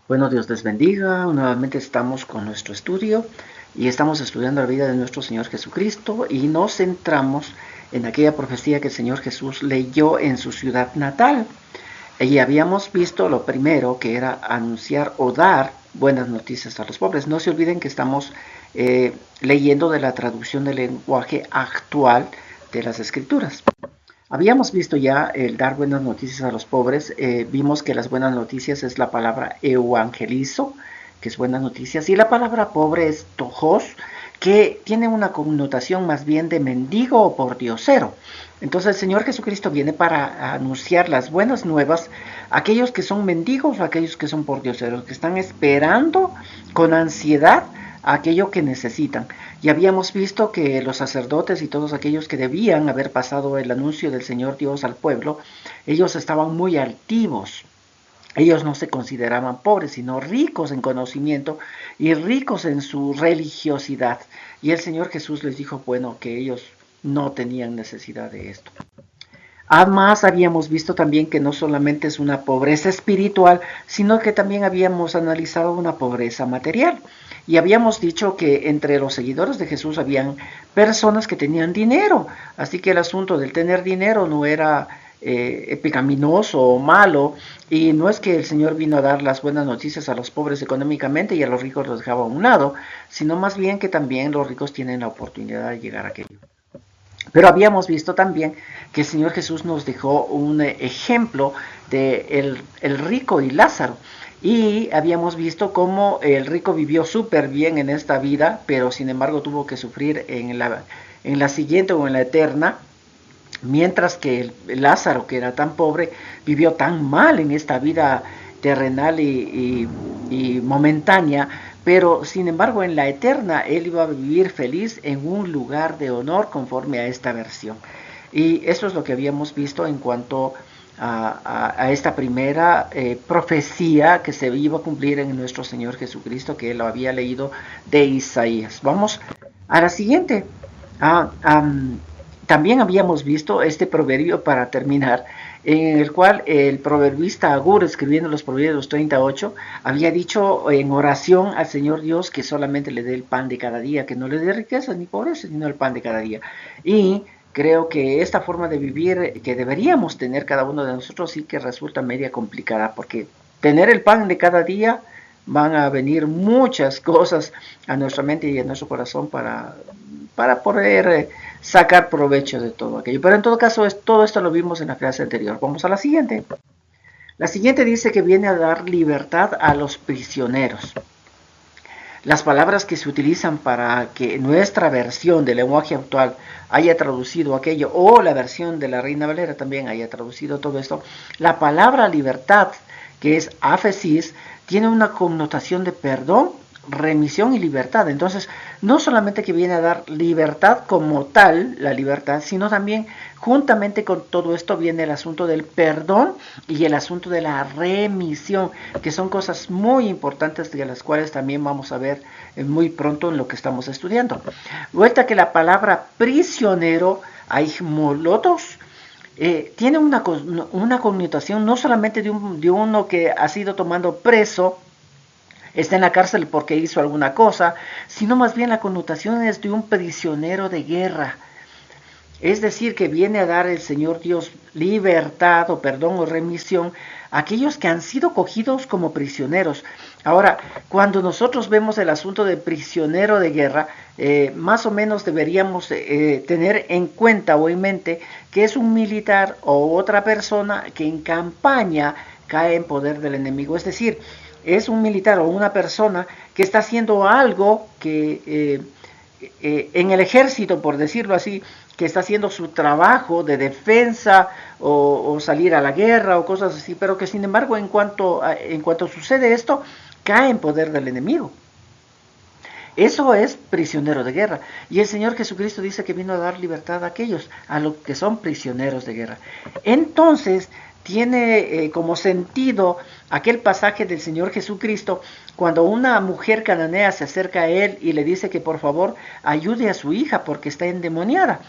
Bueno, Dios les bendiga. Nuevamente estamos con nuestro estudio y estamos estudiando la vida de nuestro Señor Jesucristo y nos centramos en aquella profecía que el Señor Jesús leyó en su ciudad natal. Y habíamos visto lo primero que era anunciar o dar buenas noticias a los pobres. No se olviden que estamos leyendo de la traducción del lenguaje actual de las Escrituras. Habíamos visto ya el dar buenas noticias a los pobres. Vimos que las buenas noticias es la palabra evangelizo, que es buenas noticias, y la palabra pobre es tojos, que tiene una connotación más bien de mendigo o pordiosero. Entonces el Señor Jesucristo viene para anunciar las buenas nuevas a aquellos que son mendigos o a aquellos que son pordioseros, que están esperando con ansiedad aquello que necesitan. Y habíamos visto que los sacerdotes y todos aquellos que debían haber pasado el anuncio del Señor Dios al pueblo, ellos estaban muy altivos. Ellos no se consideraban pobres, sino ricos en conocimiento y ricos en su religiosidad. Y el Señor Jesús les dijo, bueno, que ellos no tenían necesidad de esto. Además, habíamos visto también que no solamente es una pobreza espiritual, sino que también habíamos analizado una pobreza material. Y habíamos dicho que entre los seguidores de Jesús habían personas que tenían dinero. Así que el asunto del tener dinero no era pecaminoso o malo. Y no es que el Señor vino a dar las buenas noticias a los pobres económicamente y a los ricos los dejaba a un lado, sino más bien que también los ricos tienen la oportunidad de llegar a aquello. Pero habíamos visto también que el Señor Jesús nos dejó un ejemplo de el rico y Lázaro. Y habíamos visto cómo el rico vivió súper bien en esta vida, pero sin embargo tuvo que sufrir en la siguiente o en la eterna, mientras que el Lázaro, que era tan pobre, vivió tan mal en esta vida terrenal y momentánea, pero sin embargo en la eterna él iba a vivir feliz en un lugar de honor conforme a esta versión. Y eso es lo que habíamos visto en cuanto a esta primera profecía que se iba a cumplir en nuestro Señor Jesucristo, que él lo había leído de Isaías. Vamos a la siguiente. Ah, también habíamos visto este proverbio para terminar, en el cual el proverbista Agur, escribiendo los Proverbios 38, había dicho en oración al Señor Dios que solamente le dé el pan de cada día, que no le dé riquezas ni pobreza, sino el pan de cada día. Y creo que esta forma de vivir que deberíamos tener cada uno de nosotros sí que resulta media complicada, porque tener el pan de cada día van a venir muchas cosas a nuestra mente y a nuestro corazón para poder sacar provecho de todo aquello. Pero en todo caso, todo esto lo vimos en la clase anterior. Vamos a la siguiente. La siguiente dice que viene a dar libertad a los prisioneros. Las palabras que se utilizan para que nuestra versión del lenguaje actual haya traducido aquello, o la versión de la Reina Valera también haya traducido todo esto, la palabra libertad, que es afesis, tiene una connotación de perdón, remisión y libertad. Entonces, no solamente que viene a dar libertad como tal, la libertad, sino también juntamente con todo esto viene el asunto del perdón y el asunto de la remisión, que son cosas muy importantes de las cuales también vamos a ver muy pronto en lo que estamos estudiando. Vuelta que la palabra prisionero, aigmolotos, tiene una connotación no solamente de uno que ha sido tomando preso, está en la cárcel porque hizo alguna cosa, sino más bien la connotación es de un prisionero de guerra. Es decir, que viene a dar el Señor Dios libertad o perdón o remisión a aquellos que han sido cogidos como prisioneros. Ahora, cuando nosotros vemos el asunto de prisionero de guerra, más o menos deberíamos tener en cuenta o en mente que es un militar o otra persona que en campaña cae en poder del enemigo. Es decir, es un militar o una persona que está haciendo algo que en el ejército, por decirlo así, que está haciendo su trabajo de defensa o salir a la guerra o cosas así, pero que sin embargo en cuanto sucede esto, cae en poder del enemigo. Eso es prisionero de guerra. Y el Señor Jesucristo dice que vino a dar libertad a aquellos, a los que son prisioneros de guerra. Entonces, tiene como sentido aquel pasaje del Señor Jesucristo cuando una mujer cananea se acerca a él y le dice que por favor ayude a su hija porque está endemoniada.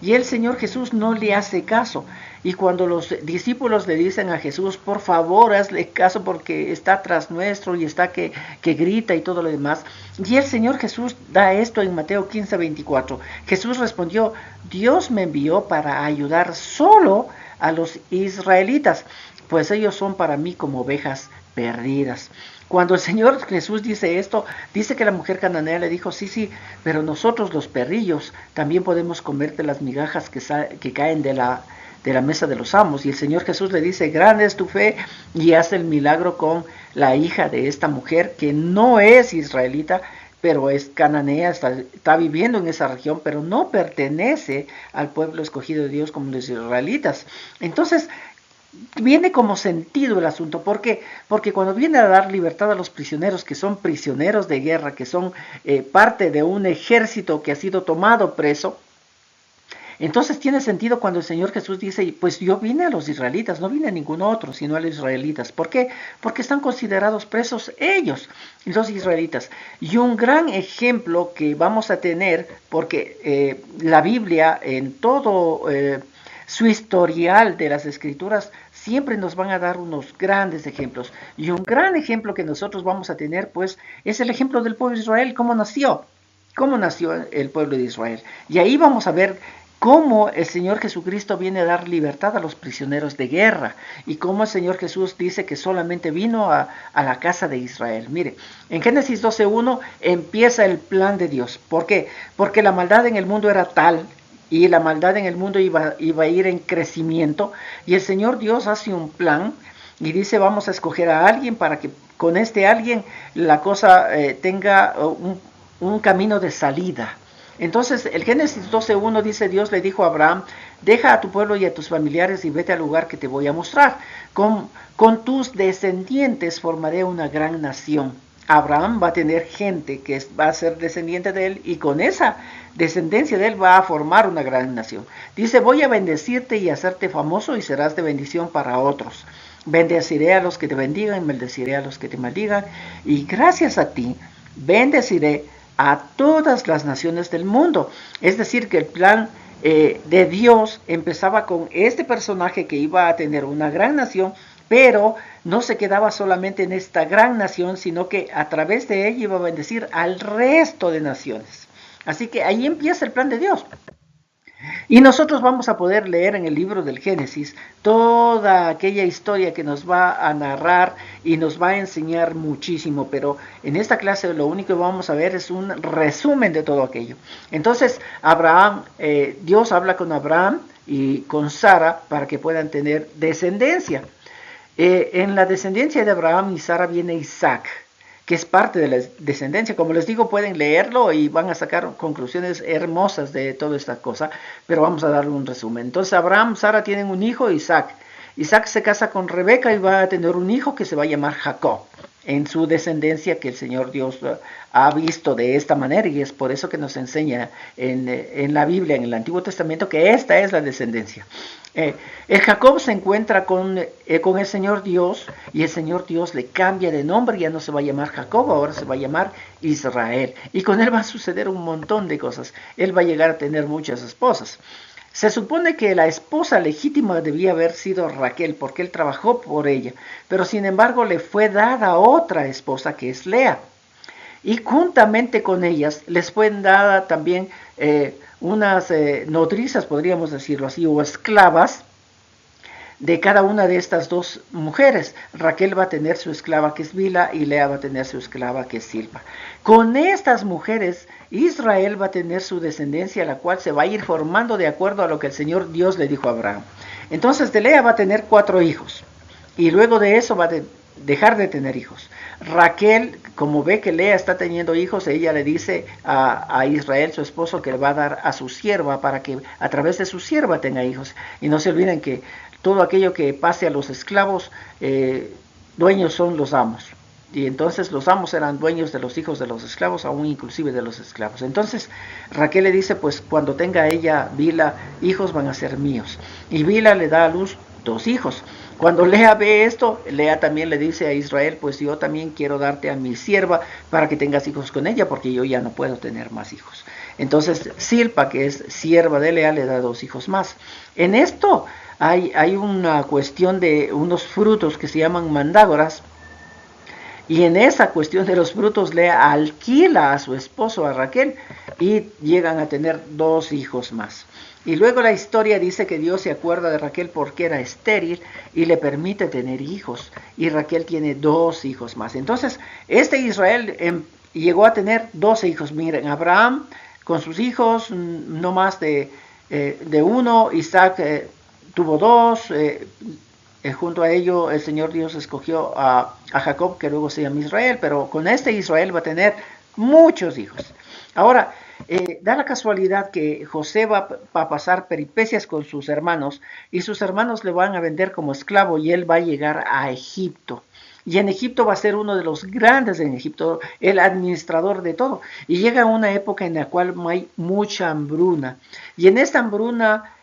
Y el Señor Jesús no le hace caso. Y cuando los discípulos le dicen a Jesús, por favor, hazle caso porque está tras nuestro y está que grita y todo lo demás. Y el Señor Jesús da esto en Mateo 15:24. Jesús respondió, Dios me envió para ayudar solo a los israelitas, pues ellos son para mí como ovejas perdidas. Cuando el Señor Jesús dice esto, dice que la mujer cananea le dijo, sí, pero nosotros los perrillos también podemos comer de las migajas que caen de la mesa de los amos. Y el Señor Jesús le dice, grande es tu fe, y hace el milagro con la hija de esta mujer que no es israelita, pero es cananea, está viviendo en esa región, pero no pertenece al pueblo escogido de Dios como los israelitas. Entonces, viene como sentido el asunto. ¿Por qué? Porque cuando viene a dar libertad a los prisioneros, que son prisioneros de guerra, que son parte de un ejército que ha sido tomado preso, entonces tiene sentido cuando el Señor Jesús dice, pues yo vine a los israelitas, no vine a ningún otro, sino a los israelitas. ¿Por qué? Porque están considerados presos ellos, los israelitas. Y un gran ejemplo que vamos a tener, porque la Biblia en todo su historial de las Escrituras siempre nos van a dar unos grandes ejemplos. Y un gran ejemplo que nosotros vamos a tener, pues, es el ejemplo del pueblo de Israel, cómo nació el pueblo de Israel. Y ahí vamos a ver cómo el Señor Jesucristo viene a dar libertad a los prisioneros de guerra y cómo el Señor Jesús dice que solamente vino a la casa de Israel. Mire, en Génesis 12:1 empieza el plan de Dios. ¿Por qué? Porque la maldad en el mundo era tal y la maldad en el mundo iba a ir en crecimiento, y el Señor Dios hace un plan y dice, vamos a escoger a alguien para que con este alguien la cosa tenga un camino de salida. Entonces, el Génesis 12:1 dice, Dios le dijo a Abraham, deja a tu pueblo y a tus familiares y vete al lugar que te voy a mostrar. Con tus descendientes formaré una gran nación. Abraham va a tener gente que va a ser descendiente de él, y con esa descendencia de él va a formar una gran nación. Dice, voy a bendecirte y hacerte famoso y serás de bendición para otros. Bendeciré a los que te bendigan y maldeciré a los que te maldigan, y gracias a ti bendeciré a todas las naciones del mundo. Es decir, que el plan de Dios empezaba con este personaje que iba a tener una gran nación, pero no se quedaba solamente en esta gran nación, sino que a través de ella iba a bendecir al resto de naciones. Así que ahí empieza el plan de Dios. Y nosotros vamos a poder leer en el libro del Génesis toda aquella historia que nos va a narrar y nos va a enseñar muchísimo, pero en esta clase lo único que vamos a ver es un resumen de todo aquello. Entonces, Dios habla con Abraham y con Sara para que puedan tener descendencia. En la descendencia de Abraham y Sara viene Isaac, que es parte de la descendencia. Como les digo, pueden leerlo y van a sacar conclusiones hermosas de toda esta cosa, pero vamos a darle un resumen. Entonces, Abraham, Sara tienen un hijo, Isaac. Isaac se casa con Rebeca y va a tener un hijo que se va a llamar Jacob, en su descendencia que el Señor Dios ha visto de esta manera, y es por eso que nos enseña en la Biblia, en el Antiguo Testamento, que esta es la descendencia. El Jacob se encuentra con el Señor Dios, y el Señor Dios le cambia de nombre, ya no se va a llamar Jacob, ahora se va a llamar Israel, y con él va a suceder un montón de cosas. Él va a llegar a tener muchas esposas. Se supone que la esposa legítima debía haber sido Raquel, porque él trabajó por ella, pero sin embargo le fue dada otra esposa, que es Lea, y juntamente con ellas les fue dada también unas nodrizas, podríamos decirlo así, o esclavas de cada una de estas dos mujeres. Raquel va a tener su esclava, que es Bilha, y Lea va a tener su esclava, que es Silpa. Con estas mujeres, Israel va a tener su descendencia, la cual se va a ir formando de acuerdo a lo que el Señor Dios le dijo a Abraham. Entonces, de Lea va a tener 4 hijos, y luego de eso va a dejar de tener hijos. Raquel, como ve que Lea está teniendo hijos, ella le dice a Israel, su esposo, que le va a dar a su sierva para que a través de su sierva tenga hijos. Y no se olviden que todo aquello que pase a los esclavos, dueños son los amos. Y entonces los amos eran dueños de los hijos de los esclavos, aún inclusive de los esclavos. Entonces Raquel le dice, pues cuando tenga ella, Bilha, hijos van a ser míos. Y Bilha le da a luz 2 hijos. Cuando Lea ve esto, Lea también le dice a Israel, pues yo también quiero darte a mi sierva para que tengas hijos con ella, porque yo ya no puedo tener más hijos. Entonces Silpa, que es sierva de Lea, le da 2 hijos más. En esto hay una cuestión de unos frutos que se llaman mandágoras, y en esa cuestión de los frutos le alquila a su esposo, a Raquel, y llegan a tener 2 hijos más. Y luego la historia dice que Dios se acuerda de Raquel porque era estéril y le permite tener hijos. Y Raquel tiene 2 hijos más. Entonces, este Israel llegó a tener 12 hijos. Miren, Abraham con sus hijos, no más de uno. Isaac tuvo 2. Junto a ello el Señor Dios escogió a Jacob, que luego se llama Israel, pero con este Israel va a tener muchos hijos. Ahora, da la casualidad que José va a pasar peripecias con sus hermanos, y sus hermanos le van a vender como esclavo, y él va a llegar a Egipto. Y en Egipto va a ser uno de los grandes en Egipto, el administrador de todo. Y llega una época en la cual hay mucha hambruna. Y en esta hambruna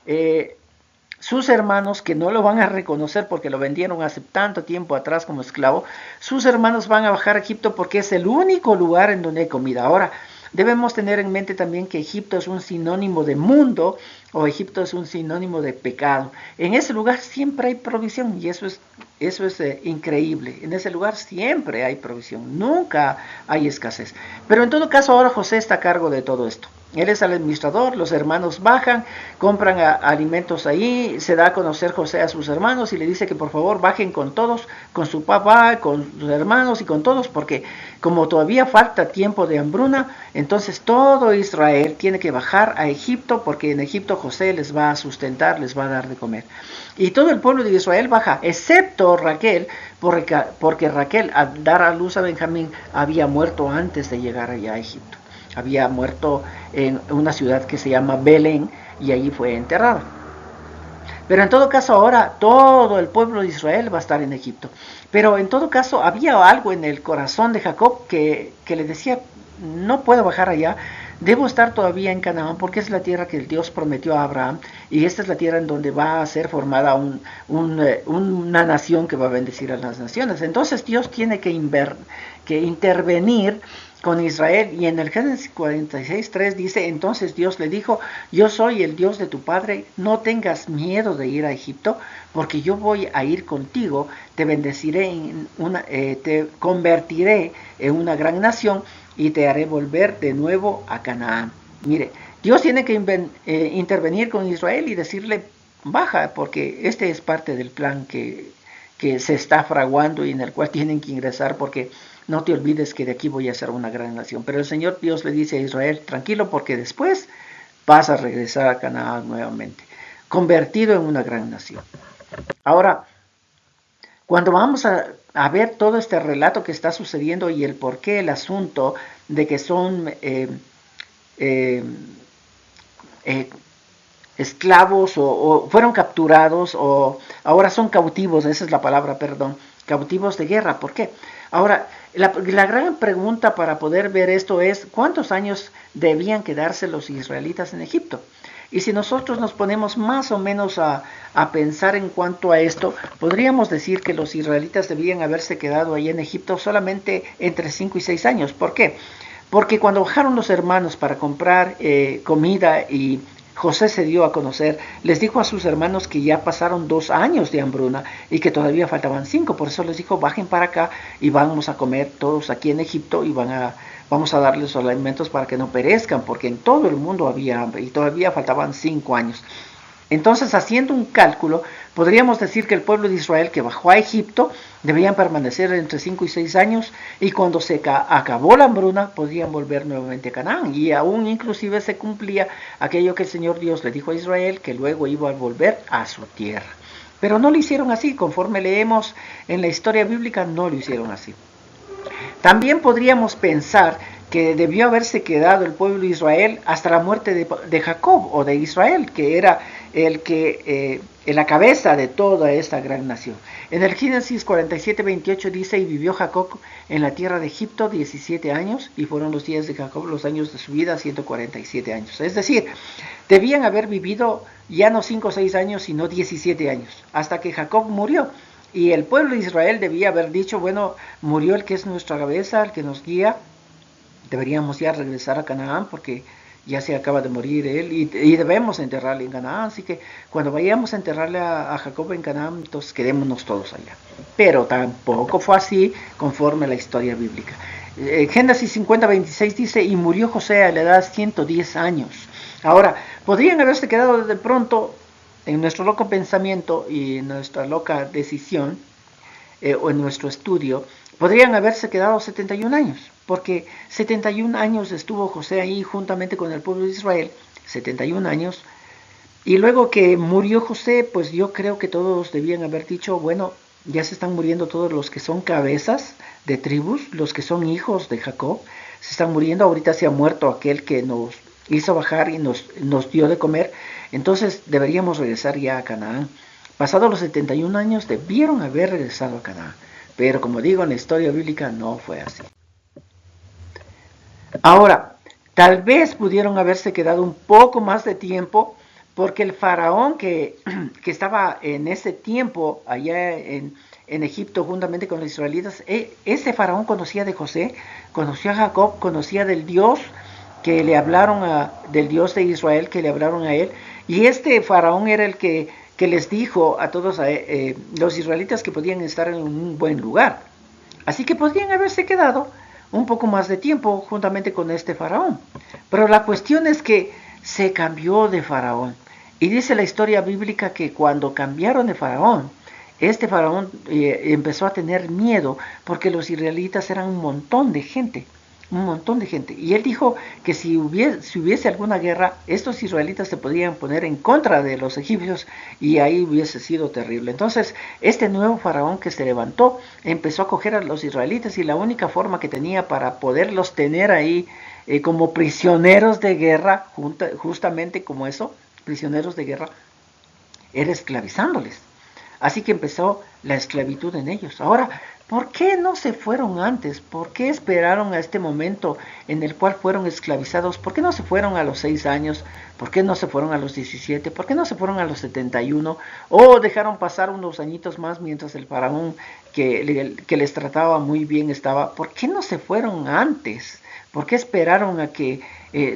sus hermanos, que no lo van a reconocer porque lo vendieron hace tanto tiempo atrás como esclavo, sus hermanos van a bajar a Egipto porque es el único lugar en donde hay comida. Ahora, debemos tener en mente también que Egipto es un sinónimo de mundo, o Egipto es un sinónimo de pecado. En ese lugar siempre hay provisión, y eso es increíble. En ese lugar siempre hay provisión, nunca hay escasez. Pero en todo caso ahora José está a cargo de todo esto. Él es el administrador, los hermanos bajan, compran alimentos ahí, se da a conocer José a sus hermanos y le dice que por favor bajen con todos, con su papá, con sus hermanos y con todos, porque como todavía falta tiempo de hambruna, entonces todo Israel tiene que bajar a Egipto, porque en Egipto José les va a sustentar, les va a dar de comer. Y todo el pueblo de Israel baja, excepto Raquel, porque Raquel, al dar a luz a Benjamín, había muerto antes de llegar allá a Egipto. Había muerto en una ciudad que se llama Belén, y allí fue enterrada. Pero en todo caso ahora todo el pueblo de Israel va a estar en Egipto. Pero en todo caso había algo en el corazón de Jacob que le decía, no puedo bajar allá, debo estar todavía en Canaán, porque es la tierra que el Dios prometió a Abraham, y esta es la tierra en donde va a ser formada una nación que va a bendecir a las naciones. Entonces Dios tiene que intervenir con Israel, y en el Génesis 46:3 dice, entonces Dios le dijo, yo soy el Dios de tu padre, no tengas miedo de ir a Egipto, porque yo voy a ir contigo, te bendeciré, te convertiré en una gran nación, y te haré volver de nuevo a Canaán. Mire, Dios tiene que intervenir con Israel y decirle, baja, porque este es parte del plan que se está fraguando y en el cual tienen que ingresar, porque no te olvides que de aquí voy a ser una gran nación. Pero el Señor Dios le dice a Israel, tranquilo, porque después vas a regresar a Canaán nuevamente, convertido en una gran nación. Ahora, cuando vamos a ver todo este relato que está sucediendo y el por qué, el asunto de que son esclavos o fueron capturados o ahora son cautivos, esa es la palabra, perdón, cautivos de guerra. ¿Por qué? Ahora, la gran pregunta para poder ver esto es, ¿cuántos años debían quedarse los israelitas en Egipto? Y si nosotros nos ponemos más o menos a pensar en cuanto a esto, podríamos decir que los israelitas debían haberse quedado ahí en Egipto solamente entre 5 y 6 años. ¿Por qué? Porque cuando bajaron los hermanos para comprar comida y José se dio a conocer, les dijo a sus hermanos que ya pasaron 2 años de hambruna y que todavía faltaban 5, por eso les dijo, bajen para acá y vamos a comer todos aquí en Egipto y vamos a darles los alimentos para que no perezcan, porque en todo el mundo había hambre y todavía faltaban 5 años. Entonces, haciendo un cálculo, podríamos decir que el pueblo de Israel que bajó a Egipto debían permanecer entre 5 y 6 años, y cuando se acabó la hambruna podían volver nuevamente a Canaán, y aún inclusive se cumplía aquello que el Señor Dios le dijo a Israel, que luego iba a volver a su tierra. Pero no lo hicieron así, conforme leemos en la historia bíblica, no lo hicieron así. También podríamos pensar que debió haberse quedado el pueblo de Israel hasta la muerte de Jacob o de Israel, que era la cabeza de toda esta gran nación. En el Génesis 47:28 dice, y vivió Jacob en la tierra de Egipto 17 años, y fueron los días de Jacob, los años de su vida, 147 años. Es decir, debían haber vivido ya no 5 o 6 años, sino 17 años, hasta que Jacob murió. Y el pueblo de Israel debía haber dicho, bueno, murió el que es nuestra cabeza, el que nos guía, deberíamos ya regresar a Canaán, porque ya se acaba de morir él y debemos enterrarle en Canaán, así que cuando vayamos a enterrarle a Jacob en Canaán, entonces quedémonos todos allá. Pero tampoco fue así conforme a la historia bíblica. Génesis 50:26 dice, y murió José a la edad de 110 años. Ahora, podrían haberse quedado de pronto en nuestro loco pensamiento y en nuestra loca decisión, o en nuestro estudio, podrían haberse quedado 71 años, porque 71 años estuvo José ahí juntamente con el pueblo de Israel, 71 años, y luego que murió José, pues yo creo que todos debían haber dicho, bueno, ya se están muriendo todos los que son cabezas de tribus, los que son hijos de Jacob, se están muriendo, ahorita se ha muerto aquel que nos hizo bajar y nos dio de comer, entonces deberíamos regresar ya a Canaán. Pasados los 71 años debieron haber regresado a Canaán, pero como digo, en la historia bíblica no fue así. Ahora, tal vez pudieron haberse quedado un poco más de tiempo, porque el faraón que estaba en ese tiempo allá en Egipto juntamente con los israelitas, ese faraón conocía de José, conocía a Jacob, conocía del Dios que le hablaron del Dios de Israel que le hablaron a él, y este faraón era el que les dijo a todos los israelitas que podían estar en un buen lugar. Así que podrían haberse quedado un poco más de tiempo juntamente con este faraón. Pero la cuestión es que se cambió de faraón. Y dice la historia bíblica que cuando cambiaron de faraón, este faraón empezó a tener miedo porque los israelitas eran un montón de gente. Un montón de gente. Y él dijo que si hubiese alguna guerra, estos israelitas se podían poner en contra de los egipcios y ahí hubiese sido terrible. Entonces, este nuevo faraón que se levantó empezó a coger a los israelitas y la única forma que tenía para poderlos tener ahí como prisioneros de guerra, justamente como eso, prisioneros de guerra, era esclavizándoles. Así que empezó la esclavitud en ellos. Ahora, ¿por qué no se fueron antes? ¿Por qué esperaron a este momento en el cual fueron esclavizados? ¿Por qué no se fueron a los 6 años? ¿Por qué no se fueron a los 17? ¿Por qué no se fueron a los 71? ¿O dejaron pasar unos añitos más mientras el faraón que les trataba muy bien estaba? ¿Por qué no se fueron antes? ¿Por qué esperaron a que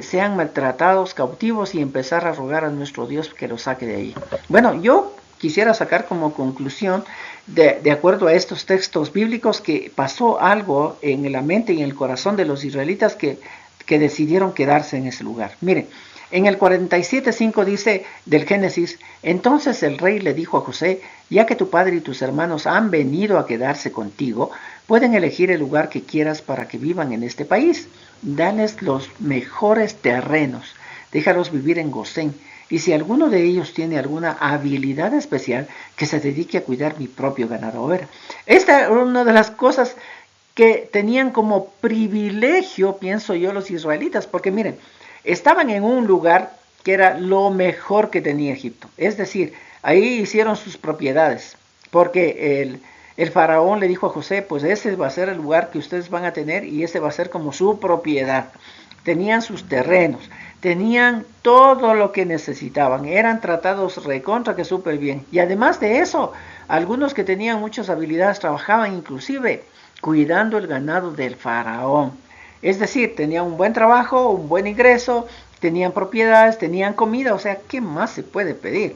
sean maltratados, cautivos y empezar a rogar a nuestro Dios que los saque de ahí? Bueno, yo quisiera sacar como conclusión, de acuerdo a estos textos bíblicos, que pasó algo en la mente y en el corazón de los israelitas que decidieron quedarse en ese lugar. Miren, en el 47:5 dice del Génesis, entonces el rey le dijo a José, ya que tu padre y tus hermanos han venido a quedarse contigo, pueden elegir el lugar que quieras para que vivan en este país. Dales los mejores terrenos, déjalos vivir en Gosén. Y si alguno de ellos tiene alguna habilidad especial, que se dedique a cuidar mi propio ganado. A ver, esta era una de las cosas que tenían como privilegio, pienso yo, los israelitas, porque miren, estaban en un lugar que era lo mejor que tenía Egipto. Es decir, ahí hicieron sus propiedades, porque el faraón le dijo a José, pues ese va a ser el lugar que ustedes van a tener y ese va a ser como su propiedad. Tenían sus terrenos, tenían todo lo que necesitaban, eran tratados recontra que súper bien. Y además de eso, algunos que tenían muchas habilidades trabajaban inclusive cuidando el ganado del faraón. Es decir, tenían un buen trabajo, un buen ingreso, tenían propiedades, tenían comida, o sea, ¿qué más se puede pedir?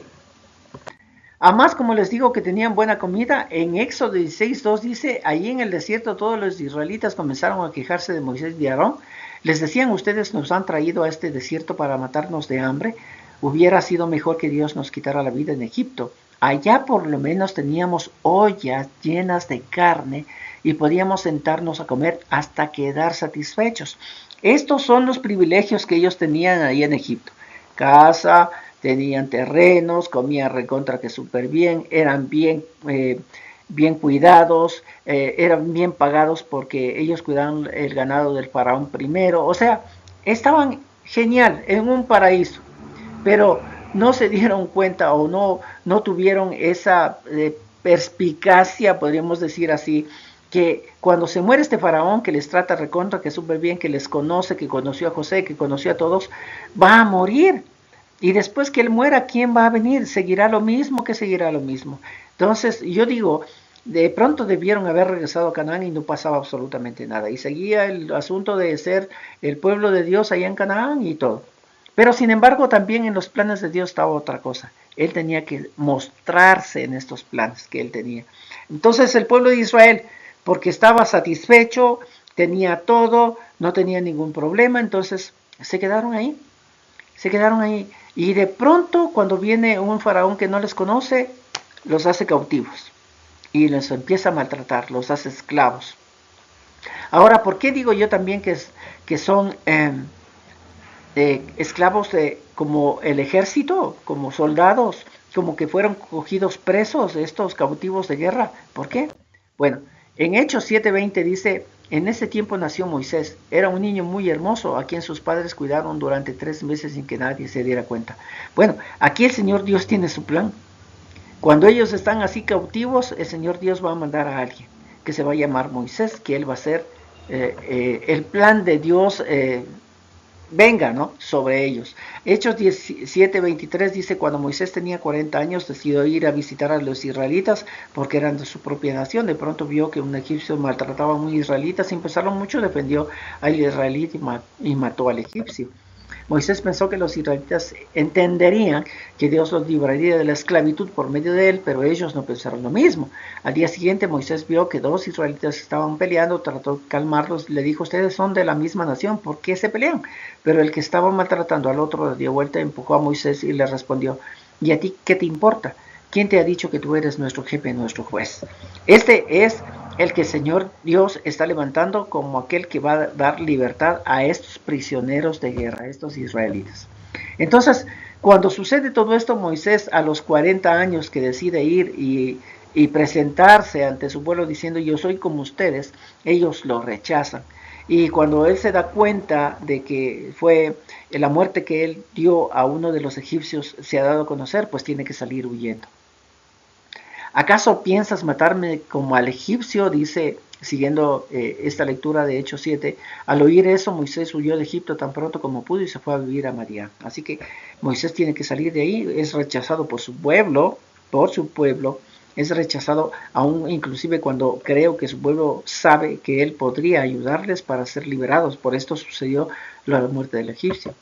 Además, como les digo que tenían buena comida, en Éxodo 16:2 dice, allí en el desierto todos los israelitas comenzaron a quejarse de Moisés y de Aarón. Les decían, ustedes nos han traído a este desierto para matarnos de hambre. Hubiera sido mejor que Dios nos quitara la vida en Egipto. Allá por lo menos teníamos ollas llenas de carne y podíamos sentarnos a comer hasta quedar satisfechos. Estos son los privilegios que ellos tenían ahí en Egipto. Casa, tenían terrenos, comían recontra que súper bien, eran bien cuidados, eran bien pagados porque ellos cuidaban el ganado del faraón primero, o sea, estaban genial, en un paraíso, pero no se dieron cuenta o no tuvieron esa perspicacia, podríamos decir así, que cuando se muere este faraón que les trata recontra que súper bien, que les conoce, que conoció a José, que conoció a todos, va a morir. Y después que él muera, ¿quién va a venir? ¿Seguirá lo mismo? ¿Qué seguirá lo mismo? Entonces, yo digo, de pronto debieron haber regresado a Canaán y no pasaba absolutamente nada. Y seguía el asunto de ser el pueblo de Dios allá en Canaán y todo. Pero sin embargo también en los planes de Dios estaba otra cosa. Él tenía que mostrarse en estos planes que él tenía. Entonces el pueblo de Israel, porque estaba satisfecho, tenía todo, no tenía ningún problema, entonces se quedaron ahí. Se quedaron ahí. Y de pronto, cuando viene un faraón que no les conoce, los hace cautivos. Y los empieza a maltratar, los hace esclavos. Ahora, ¿por qué digo yo también que son esclavos como el ejército, como soldados, como que fueron cogidos presos estos cautivos de guerra? ¿Por qué? Bueno, en Hechos 7:20 dice, en ese tiempo nació Moisés, era un niño muy hermoso, a quien sus padres cuidaron durante 3 meses sin que nadie se diera cuenta. Bueno, aquí el Señor Dios tiene su plan. Cuando ellos están así cautivos, el Señor Dios va a mandar a alguien que se va a llamar Moisés, que él va a ser el plan de Dios venga, ¿no?, sobre ellos. Hechos 17:23 dice, cuando Moisés tenía 40 años, decidió ir a visitar a los israelitas porque eran de su propia nación. De pronto vio que un egipcio maltrataba a un israelita, sin pensarlo mucho, defendió al israelita y mató al egipcio. Moisés pensó que los israelitas entenderían que Dios los libraría de la esclavitud por medio de él, pero ellos no pensaron lo mismo. Al día siguiente Moisés vio que 2 israelitas estaban peleando, trató de calmarlos, le dijo, ustedes son de la misma nación, ¿por qué se pelean? Pero el que estaba maltratando al otro le dio vuelta, empujó a Moisés y le respondió, ¿y a ti qué te importa? ¿Quién te ha dicho que tú eres nuestro jefe, nuestro juez? Este es el que el Señor Dios está levantando como aquel que va a dar libertad a estos prisioneros de guerra, a estos israelitas. Entonces, cuando sucede todo esto, Moisés a los 40 años que decide ir y presentarse ante su pueblo diciendo yo soy como ustedes, ellos lo rechazan. Y cuando él se da cuenta de que fue la muerte que él dio a uno de los egipcios se ha dado a conocer, pues tiene que salir huyendo. ¿Acaso piensas matarme como al egipcio? Dice, siguiendo esta lectura de Hechos 7. Al oír eso, Moisés huyó de Egipto tan pronto como pudo y se fue a vivir a Madián. Así que Moisés tiene que salir de ahí, es rechazado por su pueblo, es rechazado aún inclusive cuando creo que su pueblo sabe que él podría ayudarles para ser liberados. Por esto sucedió la muerte del egipcio.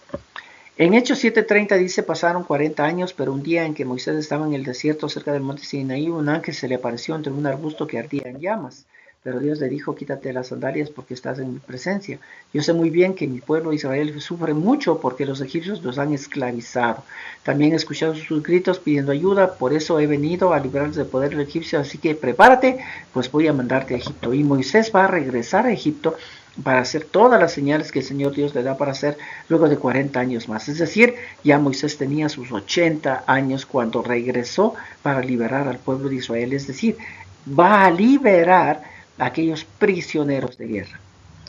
En Hechos 7:30 dice, pasaron 40 años, pero un día en que Moisés estaba en el desierto cerca del monte Sinaí, un ángel se le apareció entre un arbusto que ardía en llamas. Pero Dios le dijo, quítate las sandalias porque estás en mi presencia. Yo sé muy bien que mi pueblo Israel sufre mucho porque los egipcios los han esclavizado. También he escuchado sus gritos pidiendo ayuda, por eso he venido a librarlos del poder del egipcio, así que prepárate, pues voy a mandarte a Egipto. Y Moisés va a regresar a Egipto para hacer todas las señales que el Señor Dios le da para hacer luego de 40 años más. Es decir, ya Moisés tenía sus 80 años cuando regresó para liberar al pueblo de Israel. Es decir, va a liberar a aquellos prisioneros de guerra.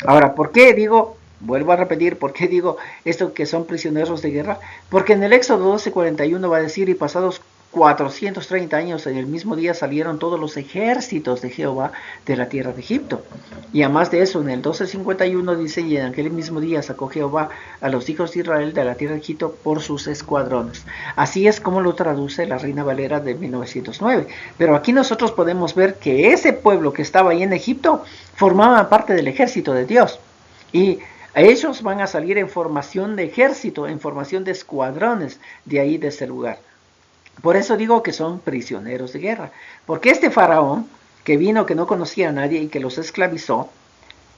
Ahora, ¿por qué digo, vuelvo a repetir, por qué digo esto que son prisioneros de guerra? Porque en el Éxodo 12:41 va a decir, y pasados 430 años en el mismo día salieron todos los ejércitos de Jehová de la tierra de Egipto. Y además de eso, en el 12:51 dice, y en aquel mismo día sacó Jehová a los hijos de Israel de la tierra de Egipto por sus escuadrones. Así es como lo traduce la Reina Valera de 1909. Pero aquí nosotros podemos ver que ese pueblo que estaba ahí en Egipto formaba parte del ejército de Dios. Y ellos van a salir en formación de ejército, en formación de escuadrones de ahí, de ese lugar. Por eso digo que son prisioneros de guerra. Porque este faraón, que vino, que no conocía a nadie y que los esclavizó,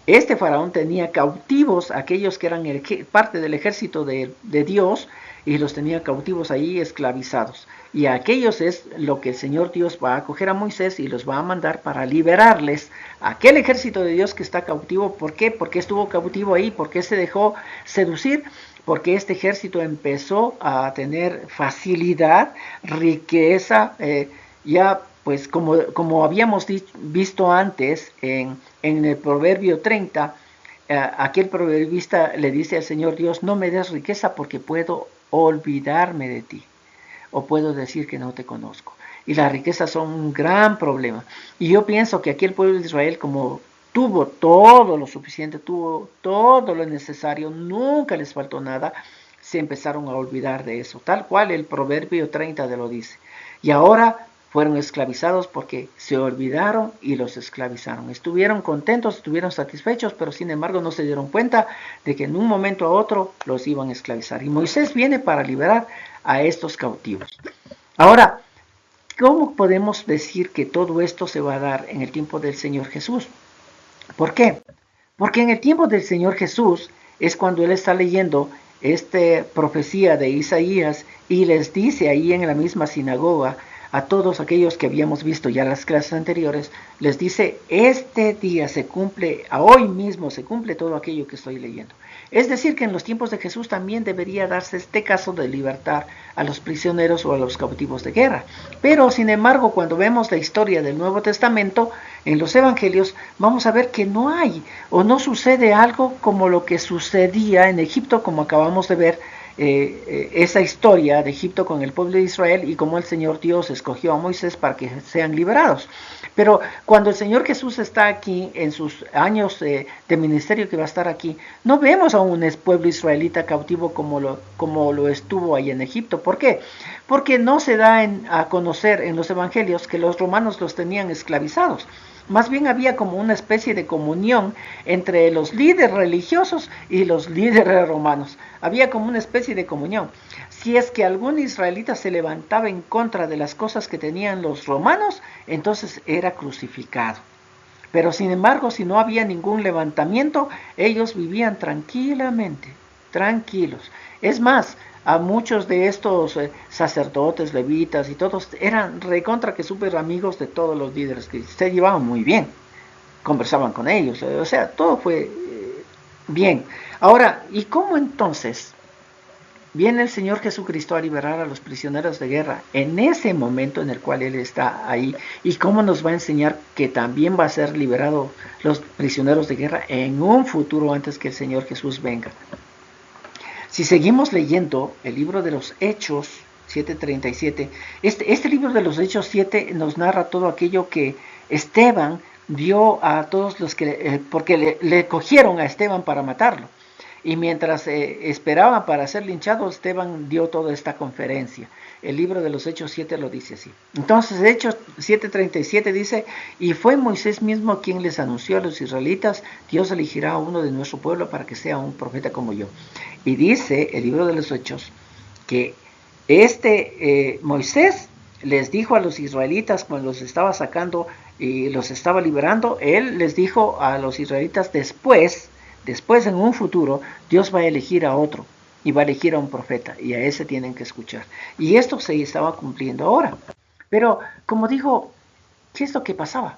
este faraón tenía cautivos aquellos que eran parte del ejército de Dios y los tenía cautivos ahí esclavizados. Y a aquellos es lo que el Señor Dios va a coger a Moisés y los va a mandar para liberarles a aquel ejército de Dios que está cautivo. ¿Por qué? Porque estuvo cautivo ahí, porque se dejó seducir, porque este ejército empezó a tener facilidad, riqueza, ya pues como habíamos visto antes en el Proverbio 30, aquel proverbista le dice al Señor Dios, no me des riqueza porque puedo olvidarme de ti, o puedo decir que no te conozco. Y las riquezas son un gran problema. Y yo pienso que aquí el pueblo de Israel, como tuvo todo lo suficiente, tuvo todo lo necesario, nunca les faltó nada, se empezaron a olvidar de eso, tal cual el Proverbio 30 de lo dice. Y ahora fueron esclavizados porque se olvidaron y los esclavizaron. Estuvieron contentos, estuvieron satisfechos, pero sin embargo no se dieron cuenta de que en un momento a otro los iban a esclavizar. Y Moisés viene para liberar a estos cautivos. Ahora, ¿cómo podemos decir que todo esto se va a dar en el tiempo del Señor Jesús? ¿Por qué? Porque en el tiempo del Señor Jesús es cuando Él está leyendo esta profecía de Isaías y les dice ahí en la misma sinagoga a todos aquellos que habíamos visto ya las clases anteriores, les dice, este día se cumple, a hoy mismo se cumple todo aquello que estoy leyendo. Es decir, que en los tiempos de Jesús también debería darse este caso de libertar a los prisioneros o a los cautivos de guerra. Pero, sin embargo, cuando vemos la historia del Nuevo Testamento, en los Evangelios, vamos a ver que no hay o no sucede algo como lo que sucedía en Egipto, como acabamos de ver, esa historia de Egipto con el pueblo de Israel y cómo el Señor Dios escogió a Moisés para que sean liberados. Pero cuando el Señor Jesús está aquí, en sus años de ministerio que va a estar aquí, no vemos a un pueblo israelita cautivo como lo estuvo ahí en Egipto. ¿Por qué? Porque no se da a conocer en los evangelios que los romanos los tenían esclavizados. Más bien había como una especie de comunión entre los líderes religiosos y los líderes romanos. Había como una especie de comunión. Si es que algún israelita se levantaba en contra de las cosas que tenían los romanos, entonces era crucificado. Pero sin embargo, si no había ningún levantamiento, ellos vivían tranquilamente, tranquilos. Es más, a muchos de estos sacerdotes, levitas y todos eran recontra que súper amigos de todos los líderes, que se llevaban muy bien, conversaban con ellos, o sea, todo fue bien. Ahora, ¿y cómo entonces viene el Señor Jesucristo a liberar a los prisioneros de guerra en ese momento en el cual Él está ahí? ¿Y cómo nos va a enseñar que también va a ser liberado los prisioneros de guerra en un futuro antes que el Señor Jesús venga? Si seguimos leyendo el libro de los Hechos 7:37, este libro de los Hechos 7 nos narra todo aquello que Esteban dio a todos los que, porque le cogieron a Esteban para matarlo. Y mientras esperaban para ser linchado, Esteban dio toda esta conferencia. El libro de los Hechos 7 lo dice así. Entonces, Hechos 7:37 dice, y fue Moisés mismo quien les anunció a los israelitas, Dios elegirá a uno de nuestro pueblo para que sea un profeta como yo. Y dice el libro de los Hechos que Moisés les dijo a los israelitas cuando los estaba sacando y los estaba liberando, él les dijo a los israelitas después en un futuro, Dios va a elegir a otro y va a elegir a un profeta y a ese tienen que escuchar. Y esto se estaba cumpliendo ahora. Pero, como digo, ¿qué es lo que pasaba?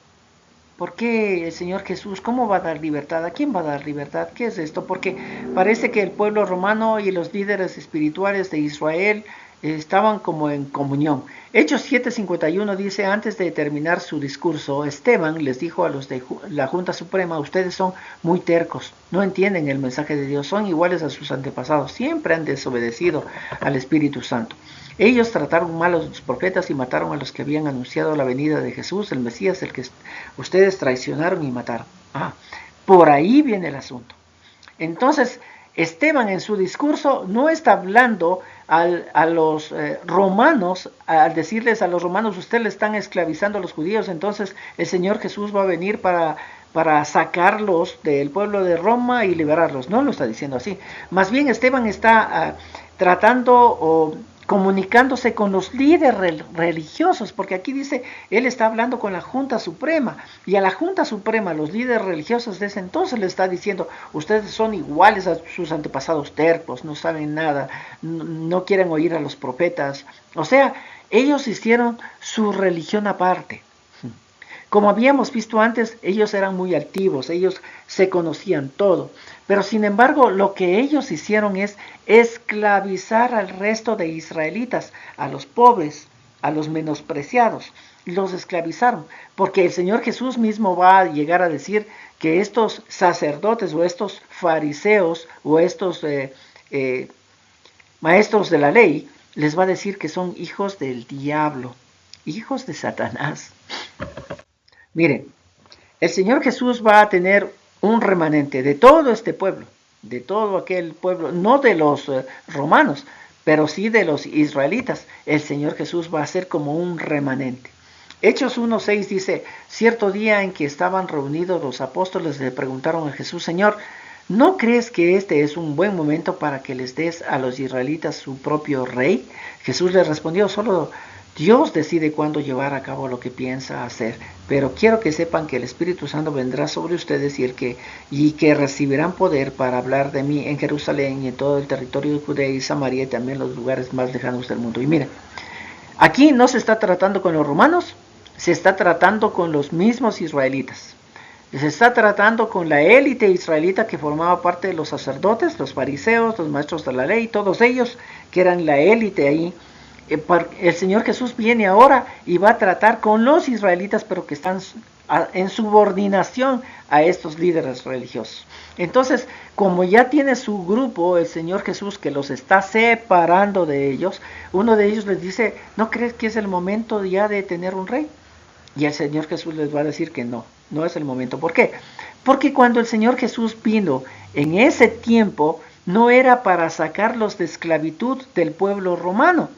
¿Por qué el Señor Jesús, cómo va a dar libertad? ¿A quién va a dar libertad? ¿Qué es esto? Porque parece que el pueblo romano y los líderes espirituales de Israel estaban como en comunión. Hechos 7:51 dice, antes de terminar su discurso, Esteban les dijo a los de la Junta Suprema, ustedes son muy tercos, no entienden el mensaje de Dios, son iguales a sus antepasados, siempre han desobedecido al Espíritu Santo. Ellos trataron mal a los profetas y mataron a los que habían anunciado la venida de Jesús, el Mesías, el que ustedes traicionaron y mataron. Por ahí viene el asunto. Entonces, Esteban en su discurso no está hablando a los romanos, al decirles a los romanos, ustedes le están esclavizando a los judíos, entonces el Señor Jesús va a venir para sacarlos del pueblo de Roma y liberarlos. No lo está diciendo así. Más bien Esteban está tratando o comunicándose con los líderes religiosos, porque aquí dice, él está hablando con la Junta Suprema, y a la Junta Suprema, los líderes religiosos de ese entonces le está diciendo, ustedes son iguales a sus antepasados tercos, no saben nada, no quieren oír a los profetas, o sea, ellos hicieron su religión aparte. Como habíamos visto antes, ellos eran muy altivos, ellos se conocían todo. Pero sin embargo, lo que ellos hicieron es esclavizar al resto de israelitas, a los pobres, a los menospreciados. Los esclavizaron, porque el Señor Jesús mismo va a llegar a decir que estos sacerdotes o estos fariseos o estos maestros de la ley, les va a decir que son hijos del diablo, hijos de Satanás. Miren, el Señor Jesús va a tener un remanente de todo este pueblo, de todo aquel pueblo, no de los romanos, pero sí de los israelitas. El Señor Jesús va a ser como un remanente. Hechos 1:6 dice, cierto día en que estaban reunidos los apóstoles le preguntaron a Jesús, Señor, ¿no crees que este es un buen momento para que les des a los israelitas su propio rey? Jesús les respondió, solo Dios decide cuándo llevar a cabo lo que piensa hacer, pero quiero que sepan que el Espíritu Santo vendrá sobre ustedes y que recibirán poder para hablar de mí en Jerusalén y en todo el territorio de Judea y Samaria y también los lugares más lejanos del mundo. Y mira, aquí no se está tratando con los romanos, se está tratando con los mismos israelitas. Se está tratando con la élite israelita que formaba parte de los sacerdotes, los fariseos, los maestros de la ley, todos ellos que eran la élite ahí. El Señor Jesús viene ahora y va a tratar con los israelitas, pero que están en subordinación a estos líderes religiosos. Entonces, como ya tiene su grupo, el Señor Jesús, que los está separando de ellos, uno de ellos les dice, ¿no crees que es el momento ya de tener un rey? Y el Señor Jesús les va a decir que no, no es el momento. ¿Por qué? Porque cuando el Señor Jesús vino en ese tiempo, no era para sacarlos de esclavitud del pueblo romano,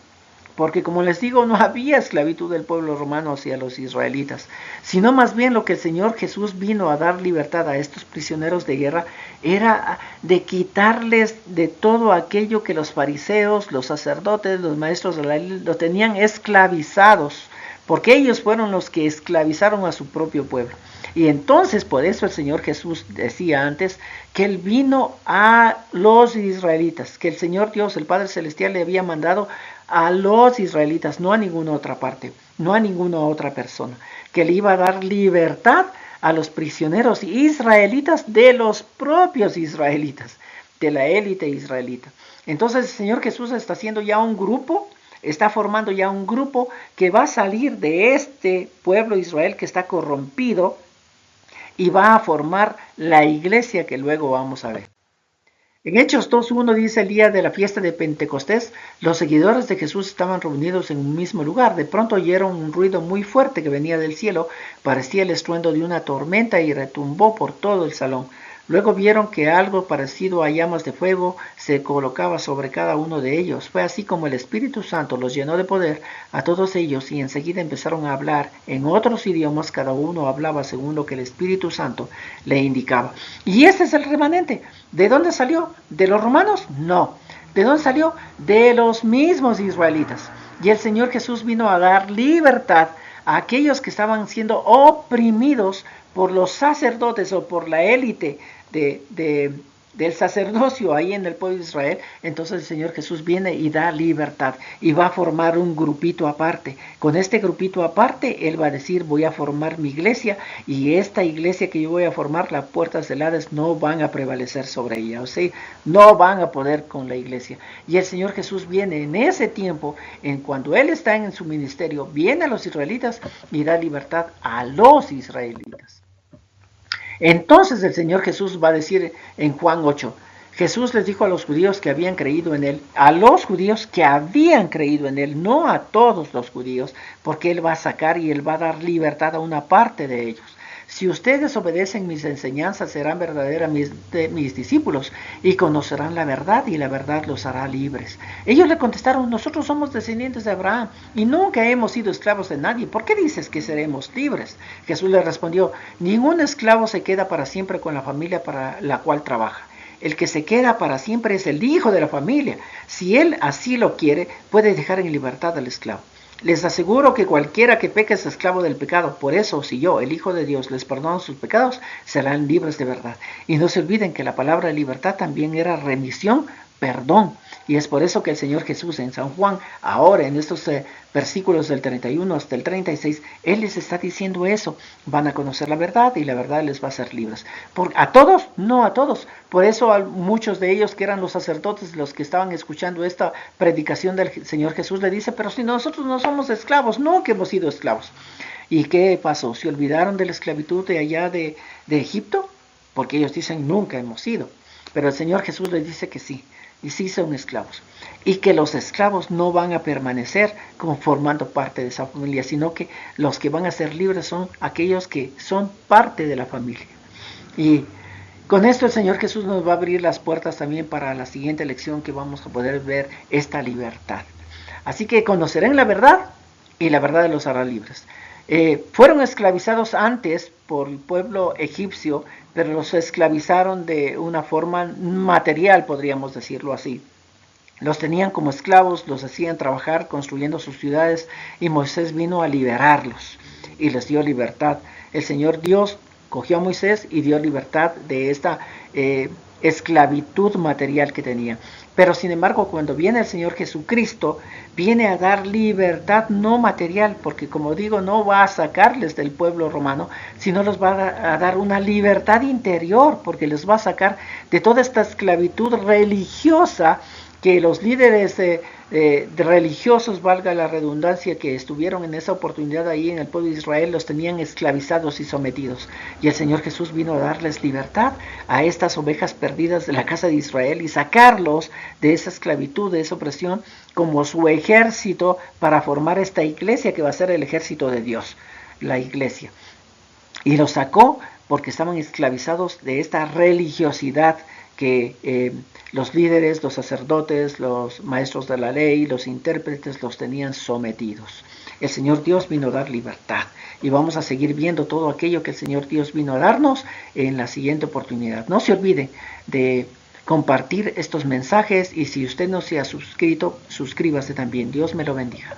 porque como les digo, no había esclavitud del pueblo romano hacia los israelitas, sino más bien lo que el Señor Jesús vino a dar libertad a estos prisioneros de guerra era de quitarles de todo aquello que los fariseos, los sacerdotes, los maestros de la ley lo tenían esclavizados, porque ellos fueron los que esclavizaron a su propio pueblo. Y entonces por eso el Señor Jesús decía antes que Él vino a los israelitas, que el Señor Dios, el Padre Celestial, le había mandado a los israelitas, no a ninguna otra parte, no a ninguna otra persona, que le iba a dar libertad a los prisioneros israelitas de los propios israelitas, de la élite israelita. Entonces el Señor Jesús está haciendo ya un grupo, está formando ya un grupo que va a salir de este pueblo de Israel que está corrompido y va a formar la iglesia que luego vamos a ver. En Hechos 2:1 dice, el día de la fiesta de Pentecostés, los seguidores de Jesús estaban reunidos en un mismo lugar. De pronto oyeron un ruido muy fuerte que venía del cielo, parecía el estruendo de una tormenta y retumbó por todo el salón. Luego vieron que algo parecido a llamas de fuego se colocaba sobre cada uno de ellos. Fue así como el Espíritu Santo los llenó de poder a todos ellos y enseguida empezaron a hablar en otros idiomas. Cada uno hablaba según lo que el Espíritu Santo le indicaba. Y ese es el remanente. ¿De dónde salió? ¿De los romanos? No. ¿De dónde salió? De los mismos israelitas. Y el Señor Jesús vino a dar libertad a aquellos que estaban siendo oprimidos por los sacerdotes o por la élite del sacerdocio ahí en el pueblo de Israel. Entonces el Señor Jesús viene y da libertad y va a formar un grupito aparte. Con este grupito aparte, Él va a decir, voy a formar mi iglesia y esta iglesia que yo voy a formar, las puertas del Hades no van a prevalecer sobre ella, o sea, no van a poder con la iglesia. Y el Señor Jesús viene en ese tiempo, en cuando Él está en su ministerio, viene a los israelitas y da libertad a los israelitas. Entonces el Señor Jesús va a decir en Juan 8, Jesús les dijo a los judíos que habían creído en Él, a los judíos que habían creído en Él, no a todos los judíos, porque Él va a sacar y Él va a dar libertad a una parte de ellos. Si ustedes obedecen mis enseñanzas, serán verdaderamente mis discípulos y conocerán la verdad y la verdad los hará libres. Ellos le contestaron, nosotros somos descendientes de Abraham y nunca hemos sido esclavos de nadie. ¿Por qué dices que seremos libres? Jesús le respondió, ningún esclavo se queda para siempre con la familia para la cual trabaja. El que se queda para siempre es el hijo de la familia. Si él así lo quiere, puede dejar en libertad al esclavo. Les aseguro que cualquiera que peque es esclavo del pecado. Por eso, si yo, el Hijo de Dios, les perdono sus pecados, serán libres de verdad. Y no se olviden que la palabra de libertad también era remisión, perdón. Y es por eso que el Señor Jesús en San Juan, ahora en estos versículos del 31 hasta el 36, Él les está diciendo eso. Van a conocer la verdad y la verdad les va a hacer libres. ¿A todos? No a todos. Por eso a muchos de ellos que eran los sacerdotes, los que estaban escuchando esta predicación del Señor Jesús, le dice, pero si nosotros no somos esclavos, no que hemos sido esclavos. ¿Y qué pasó? ¿Se olvidaron de la esclavitud de allá de Egipto? Porque ellos dicen, nunca hemos sido. Pero el Señor Jesús les dice que sí. Y sí son esclavos, y que los esclavos no van a permanecer como formando parte de esa familia, sino que los que van a ser libres son aquellos que son parte de la familia. Y con esto el Señor Jesús nos va a abrir las puertas también para la siguiente lección, que vamos a poder ver esta libertad. Así que conocerán la verdad y la verdad los hará libres. Fueron esclavizados antes por el pueblo egipcio, pero los esclavizaron de una forma material, podríamos decirlo así. Los tenían como esclavos, los hacían trabajar construyendo sus ciudades, y Moisés vino a liberarlos y les dio libertad. El Señor Dios cogió a Moisés y dio libertad de esta esclavitud material que tenía. Pero sin embargo, cuando viene el Señor Jesucristo, viene a dar libertad no material, porque como digo, no va a sacarles del pueblo romano, sino les va a dar una libertad interior, porque les va a sacar de toda esta esclavitud religiosa que los líderes religiosos, valga la redundancia, que estuvieron en esa oportunidad ahí en el pueblo de Israel, los tenían esclavizados y sometidos. Y el Señor Jesús vino a darles libertad a estas ovejas perdidas de la casa de Israel y sacarlos de esa esclavitud, de esa opresión, como su ejército para formar esta iglesia que va a ser el ejército de Dios, la iglesia. Y los sacó porque estaban esclavizados de esta religiosidad que los líderes, los sacerdotes, los maestros de la ley, los intérpretes los tenían sometidos. El Señor Dios vino a dar libertad, y vamos a seguir viendo todo aquello que el Señor Dios vino a darnos en la siguiente oportunidad. No se olvide de compartir estos mensajes, y si usted no se ha suscrito, suscríbase también. Dios me lo bendiga.